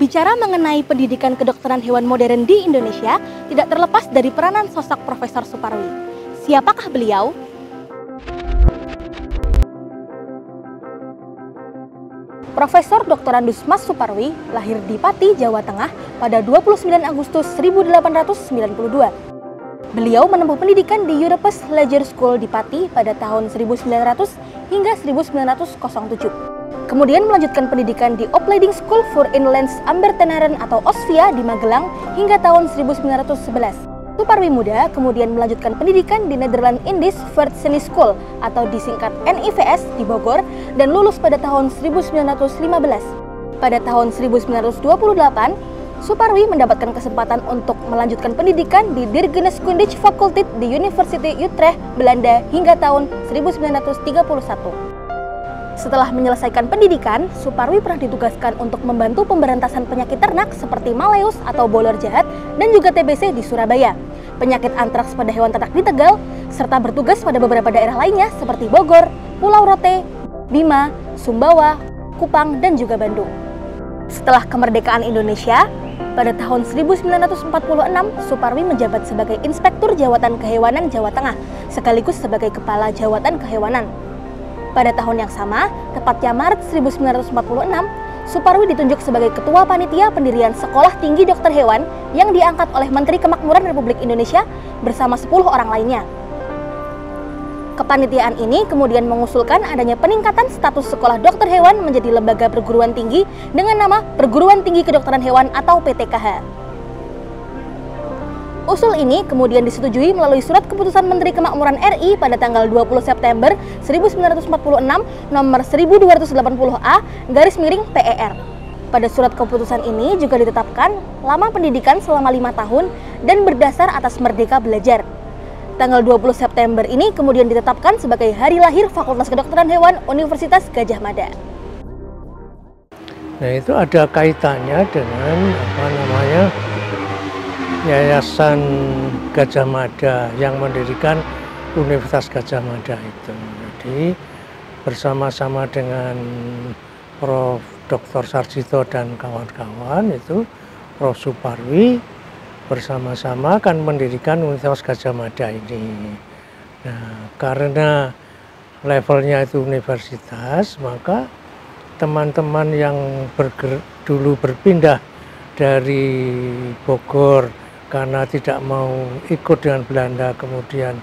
Berbicara mengenai pendidikan kedokteran hewan modern di Indonesia, tidak terlepas dari peranan sosok Profesor Suparwi. Siapakah beliau? Profesor Dr. Andus Mas Suparwi lahir di Pati, Jawa Tengah pada 29 Agustus 1892. Beliau menempuh pendidikan di Europes Leger School di Pati pada tahun 1900 hingga 1907. Kemudian melanjutkan pendidikan di Opleiding School voor Inlandse Ambtenaren atau OSVIA di Magelang hingga tahun 1911. Suparwi muda kemudian melanjutkan pendidikan di Netherlands Indisch Verzeni School atau disingkat NIVS di Bogor dan lulus pada tahun 1915. Pada tahun 1928, Suparwi mendapatkan kesempatan untuk melanjutkan pendidikan di Diergeneeskundige Fakulteit di University Utrecht, Belanda hingga tahun 1931. Setelah menyelesaikan pendidikan, Suparwi pernah ditugaskan untuk membantu pemberantasan penyakit ternak seperti Maleus atau boler jahat dan juga TBC di Surabaya, penyakit antraks pada hewan ternak di Tegal, serta bertugas pada beberapa daerah lainnya seperti Bogor, Pulau Rote, Bima, Sumbawa, Kupang, dan juga Bandung. Setelah kemerdekaan Indonesia, pada tahun 1946, Suparwi menjabat sebagai Inspektur Jawatan Kehewanan Jawa Tengah, sekaligus sebagai Kepala Jawatan Kehewanan. Pada tahun yang sama, tepatnya Maret 1946, Suparwi ditunjuk sebagai Ketua Panitia Pendirian Sekolah Tinggi Dokter Hewan yang diangkat oleh Menteri Kemakmuran Republik Indonesia bersama 10 orang lainnya. Kepanitiaan ini kemudian mengusulkan adanya peningkatan status sekolah dokter hewan menjadi lembaga perguruan tinggi dengan nama Perguruan Tinggi Kedokteran Hewan atau PTKH. Usul ini kemudian disetujui melalui Surat Keputusan Menteri Kemakmuran RI pada tanggal 20 September 1946 nomor 1280A/PER. Pada surat keputusan ini juga ditetapkan lama pendidikan selama 5 tahun dan berdasar atas Merdeka Belajar. Tanggal 20 September ini kemudian ditetapkan sebagai hari lahir Fakultas Kedokteran Hewan Universitas Gadjah Mada. Nah, itu ada kaitannya dengan Yayasan Gadjah Mada yang mendirikan Universitas Gadjah Mada itu. Jadi bersama-sama dengan Prof. Dr. Sarjito dan kawan-kawan itu, Prof. Suparwi bersama-sama akan mendirikan Universitas Gadjah Mada ini. Nah, karena levelnya itu universitas, maka teman-teman yang dulu berpindah dari Bogor karena tidak mau ikut dengan Belanda, kemudian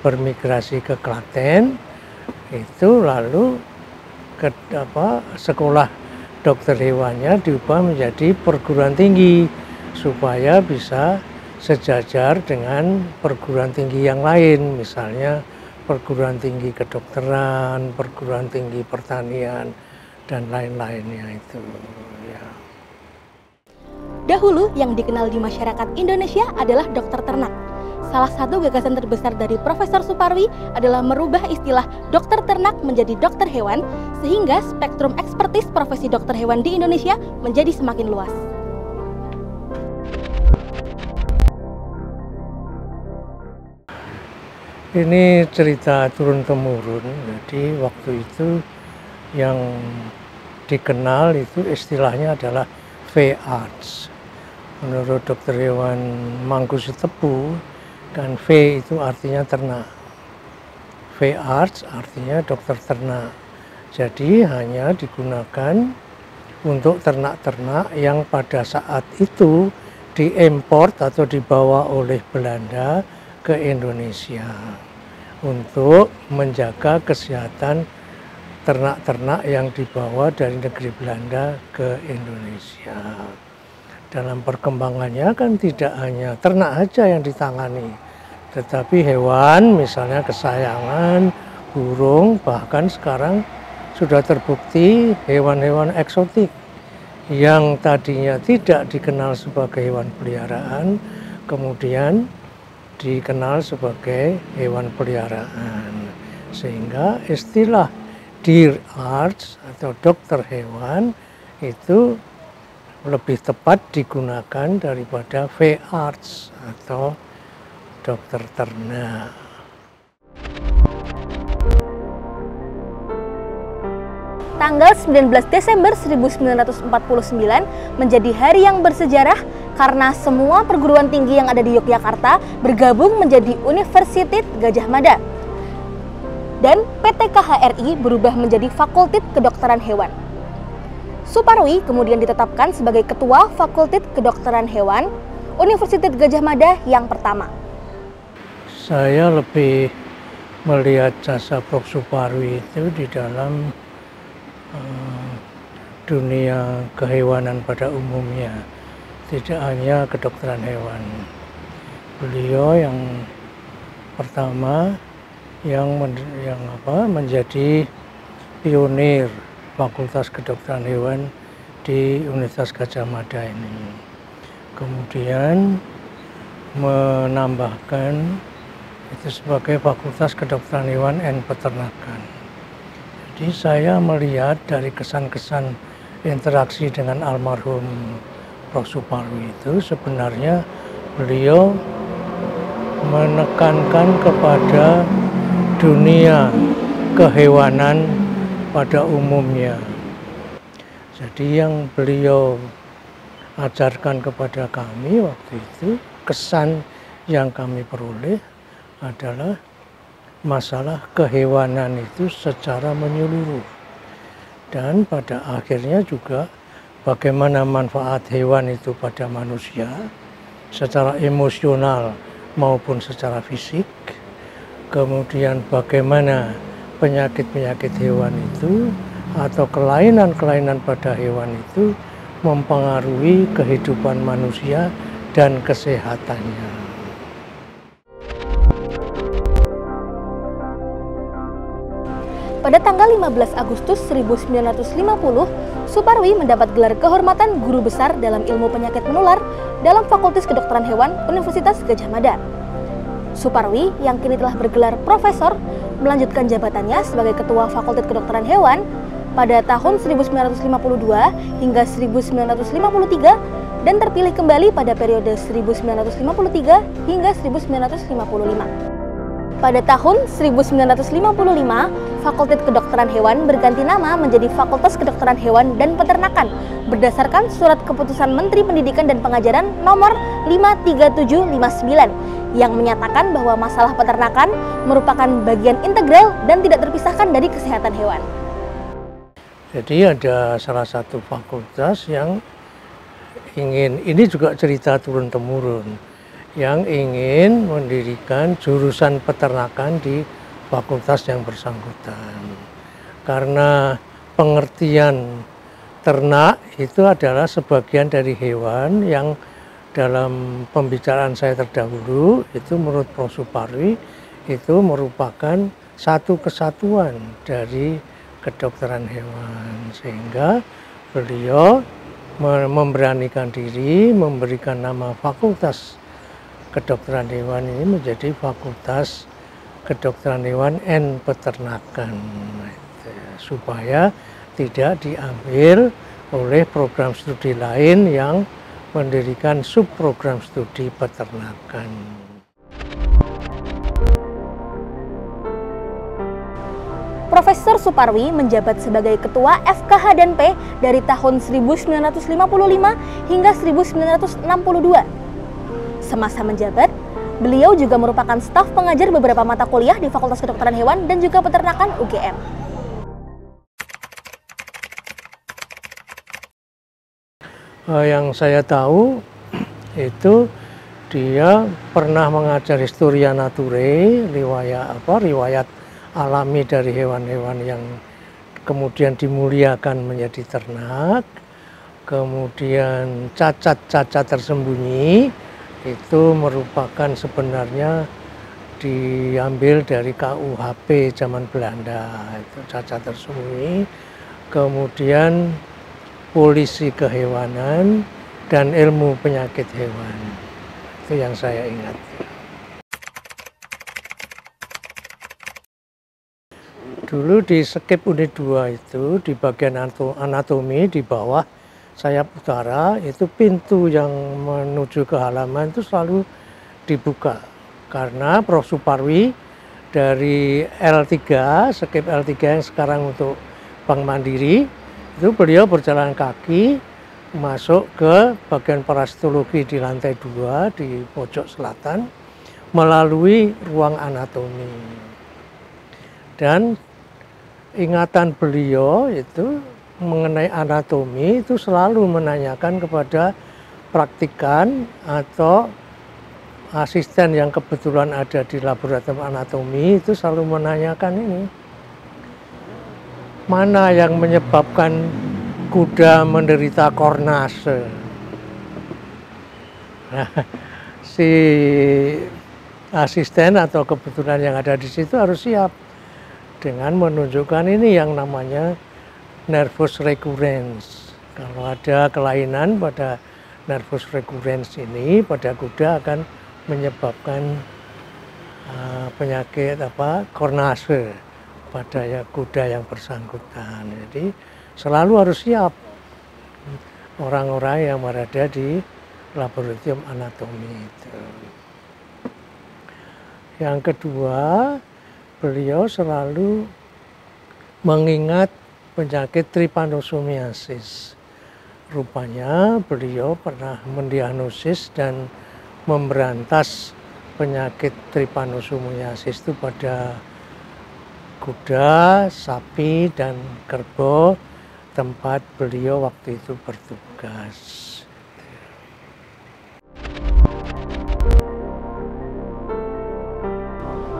bermigrasi ke Klaten, itu lalu sekolah dokter hewannya diubah menjadi perguruan tinggi supaya bisa sejajar dengan perguruan tinggi yang lain, misalnya perguruan tinggi kedokteran, perguruan tinggi pertanian, dan lain-lainnya itu. Ya. Dahulu yang dikenal di masyarakat Indonesia adalah dokter ternak. Salah satu gagasan terbesar dari Profesor Suparwi adalah merubah istilah dokter ternak menjadi dokter hewan, sehingga spektrum ekspertis profesi dokter hewan di Indonesia menjadi semakin luas. Ini cerita turun-temurun, jadi waktu itu yang dikenal itu istilahnya adalah V-Arts. Menurut dokter hewan Mangkusutepu, kan V itu artinya ternak. V-Arts artinya dokter ternak. Jadi hanya digunakan untuk ternak-ternak yang pada saat itu diimport atau dibawa oleh Belanda ke Indonesia untuk menjaga kesehatan ternak-ternak yang dibawa dari negeri Belanda ke Indonesia. Dalam perkembangannya kan tidak hanya ternak aja yang ditangani, tetapi hewan misalnya kesayangan, burung, bahkan sekarang sudah terbukti hewan-hewan eksotik yang tadinya tidak dikenal sebagai hewan peliharaan, kemudian dikenal sebagai hewan peliharaan. Sehingga istilah Deer Arts atau dokter hewan itu lebih tepat digunakan daripada V-Arts atau dokter ternak. tanggal 19 Desember 1949 menjadi hari yang bersejarah karena semua perguruan tinggi yang ada di Yogyakarta bergabung menjadi Universitas Gadjah Mada. Dan PT KHRI berubah menjadi Fakultas Kedokteran Hewan. Suparwi kemudian ditetapkan sebagai Ketua Fakultas Kedokteran Hewan Universitas Gadjah Mada yang pertama. Saya lebih melihat jasa Prof. Suparwi itu di dalam dunia kehewanan pada umumnya, tidak hanya kedokteran hewan. Beliau yang pertama yang menjadi pionir Fakultas Kedokteran Hewan di Universitas Gadjah Mada ini. Kemudian menambahkan itu sebagai Fakultas Kedokteran Hewan dan Peternakan. Jadi saya melihat dari kesan-kesan interaksi dengan almarhum Prof. Suparwi itu sebenarnya beliau menekankan kepada dunia kehewanan pada umumnya. Jadi yang beliau ajarkan kepada kami waktu itu, kesan yang kami peroleh adalah masalah kehewanan itu secara menyeluruh. Dan pada akhirnya juga bagaimana manfaat hewan itu pada manusia secara emosional maupun secara fisik. Kemudian bagaimana penyakit-penyakit hewan itu atau kelainan-kelainan pada hewan itu mempengaruhi kehidupan manusia dan kesehatannya. Pada tanggal 15 Agustus 1950, Suparwi mendapat gelar kehormatan Guru Besar dalam Ilmu Penyakit Menular dalam Fakultas Kedokteran Hewan Universitas Gadjah Mada. Suparwi yang kini telah bergelar profesor melanjutkan jabatannya sebagai Ketua Fakultas Kedokteran Hewan pada tahun 1952 hingga 1953 dan terpilih kembali pada periode 1953 hingga 1955. Pada tahun 1955, Fakultas Kedokteran Hewan berganti nama menjadi Fakultas Kedokteran Hewan dan Peternakan berdasarkan Surat Keputusan Menteri Pendidikan dan Pengajaran Nomor 53759 yang menyatakan bahwa masalah peternakan merupakan bagian integral dan tidak terpisahkan dari kesehatan hewan. Jadi ada salah satu fakultas yang ingin, ini juga cerita turun-temurun, yang ingin mendirikan jurusan peternakan di fakultas yang bersangkutan. Karena pengertian ternak itu adalah sebagian dari hewan yang dalam pembicaraan saya terdahulu itu menurut Prof. Suparwi itu merupakan satu kesatuan dari kedokteran hewan, sehingga beliau memberanikan diri memberikan nama Fakultas Kedokteran Hewan ini menjadi Fakultas Kedokteran Hewan and Peternakan, supaya tidak diambil oleh program studi lain yang mendirikan subprogram studi peternakan. Profesor Suparwi menjabat sebagai Ketua FKH dan P dari tahun 1955 hingga 1962. Semasa menjabat, beliau juga merupakan staf pengajar beberapa mata kuliah di Fakultas Kedokteran Hewan dan juga Peternakan UGM. Yang saya tahu itu dia pernah mengajar Historia Naturae, riwayat alami dari hewan-hewan yang kemudian dimuliakan menjadi ternak. Kemudian cacat-cacat tersembunyi itu merupakan sebenarnya diambil dari KUHP zaman Belanda, itu cacat tersembunyi. Kemudian polisi kehewanan dan ilmu penyakit hewan, itu yang saya ingat. Dulu di Skip Unit 2 itu di bagian anatomi di bawah sayap utara itu pintu yang menuju ke halaman itu selalu dibuka karena Prof. Suparwi dari L3, Skip L3 yang sekarang untuk Bank Mandiri, itu beliau berjalan kaki masuk ke bagian parasitologi di lantai 2 di pojok selatan melalui ruang anatomi. Dan ingatan beliau itu mengenai anatomi itu selalu menanyakan kepada praktikan atau asisten yang kebetulan ada di laboratorium anatomi, itu selalu menanyakan ini, mana yang menyebabkan kuda menderita kornase. Nah, si asisten atau kebetulan yang ada di situ harus siap dengan menunjukkan ini yang namanya nervus recurrens. Kalau ada kelainan pada nervus recurrens ini pada kuda akan menyebabkan penyakit kornase pada kuda yang bersangkutan. Jadi selalu harus siap orang-orang yang berada di laboratorium anatomi itu. Yang kedua, beliau selalu mengingat penyakit trypanosomiasis. Rupanya beliau pernah mendiagnosis dan memberantas penyakit trypanosomiasis itu pada kuda, sapi, dan kerbau tempat beliau waktu itu bertugas.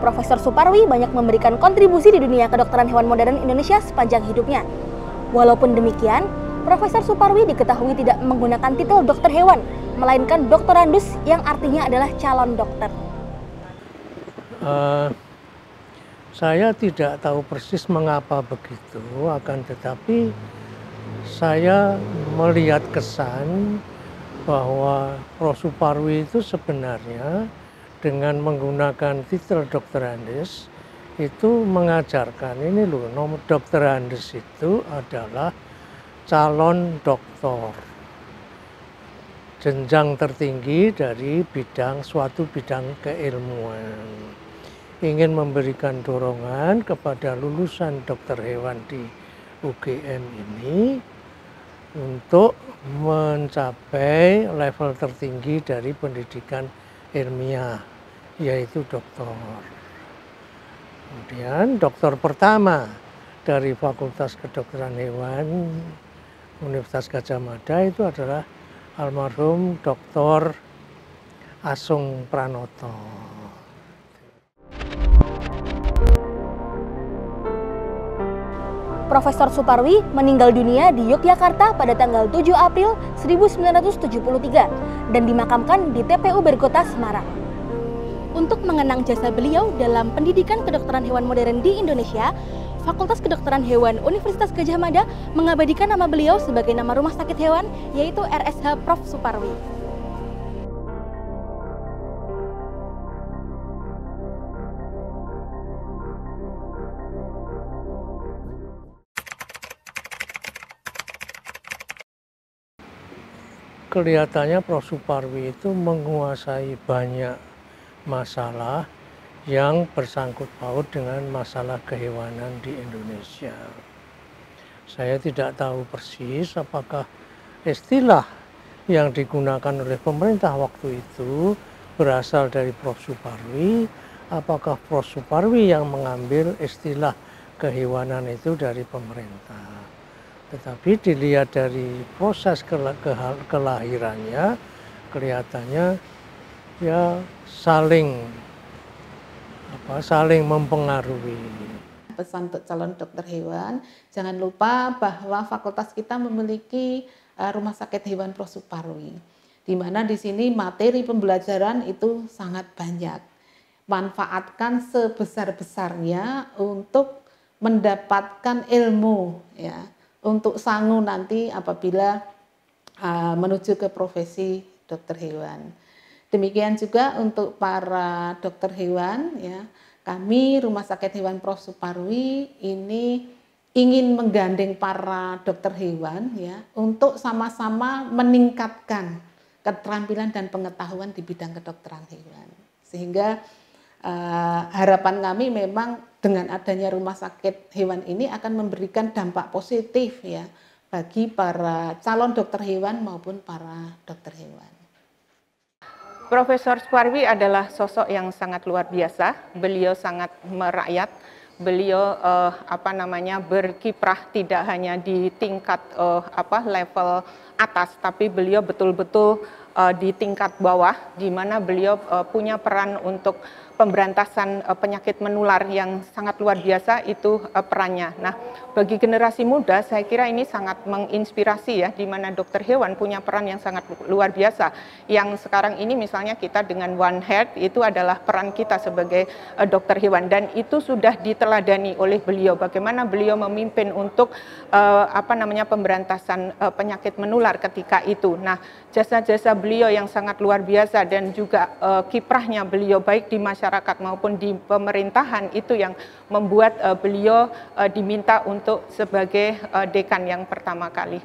Profesor Suparwi banyak memberikan kontribusi di dunia kedokteran hewan modern Indonesia sepanjang hidupnya. Walaupun demikian, Profesor Suparwi diketahui tidak menggunakan titel dokter hewan, melainkan doktorandus yang artinya adalah calon dokter. Saya tidak tahu persis mengapa begitu, akan tetapi saya melihat kesan bahwa Prof. Suparwi itu sebenarnya dengan menggunakan titel doktorandus itu mengajarkan ini loh, nomor doktorandus itu adalah calon doktor, jenjang tertinggi dari suatu bidang keilmuan. Ingin memberikan dorongan kepada lulusan dokter hewan di UGM ini untuk mencapai level tertinggi dari pendidikan ilmiah, yaitu doktor. Kemudian dokter pertama dari Fakultas Kedokteran Hewan Universitas Gadjah Mada itu adalah almarhum Dr. Asung Pranoto. Profesor Suparwi meninggal dunia di Yogyakarta pada tanggal 7 April 1973 dan dimakamkan di TPU Bergota, Semarang. Untuk mengenang jasa beliau dalam pendidikan kedokteran hewan modern di Indonesia, Fakultas Kedokteran Hewan Universitas Gadjah Mada mengabadikan nama beliau sebagai nama rumah sakit hewan, yaitu RSH Prof. Suparwi. Kelihatannya Prof. Suparwi itu menguasai banyak masalah yang bersangkut paut dengan masalah kehewanan di Indonesia. Saya tidak tahu persis apakah istilah yang digunakan oleh pemerintah waktu itu berasal dari Prof. Suparwi, apakah Prof. Suparwi yang mengambil istilah kehewanan itu dari pemerintah. Tetapi dilihat dari proses kelahirannya, kelihatannya ya saling mempengaruhi. Pesan untuk calon dokter hewan, jangan lupa bahwa fakultas kita memiliki rumah sakit hewan Prof. Suparwi, di mana di sini materi pembelajaran itu sangat banyak. Manfaatkan sebesar-besarnya untuk mendapatkan ilmu, ya, untuk sanggup nanti apabila menuju ke profesi dokter hewan. Demikian juga untuk para dokter hewan, ya, kami Rumah Sakit Hewan Prof. Suparwi ini ingin menggandeng para dokter hewan, ya, untuk sama-sama meningkatkan keterampilan dan pengetahuan di bidang kedokteran hewan. Sehingga harapan kami memang dengan adanya rumah sakit hewan ini akan memberikan dampak positif ya bagi para calon dokter hewan maupun para dokter hewan. Profesor Suparwi adalah sosok yang sangat luar biasa. Beliau sangat merakyat. Beliau berkiprah tidak hanya di tingkat level atas, tapi beliau betul-betul di tingkat bawah, di mana beliau punya peran untuk pemberantasan penyakit menular yang sangat luar biasa itu perannya. Nah, bagi generasi muda saya kira ini sangat menginspirasi ya, di mana dokter hewan punya peran yang sangat luar biasa. Yang sekarang ini misalnya kita dengan One Health itu adalah peran kita sebagai dokter hewan, dan itu sudah diteladani oleh beliau. Bagaimana beliau memimpin untuk pemberantasan penyakit menular ketika itu. Nah, jasa-jasa beliau yang sangat luar biasa dan juga kiprahnya beliau baik di masyarakat maupun di pemerintahan itu yang membuat beliau diminta untuk sebagai dekan yang pertama kali.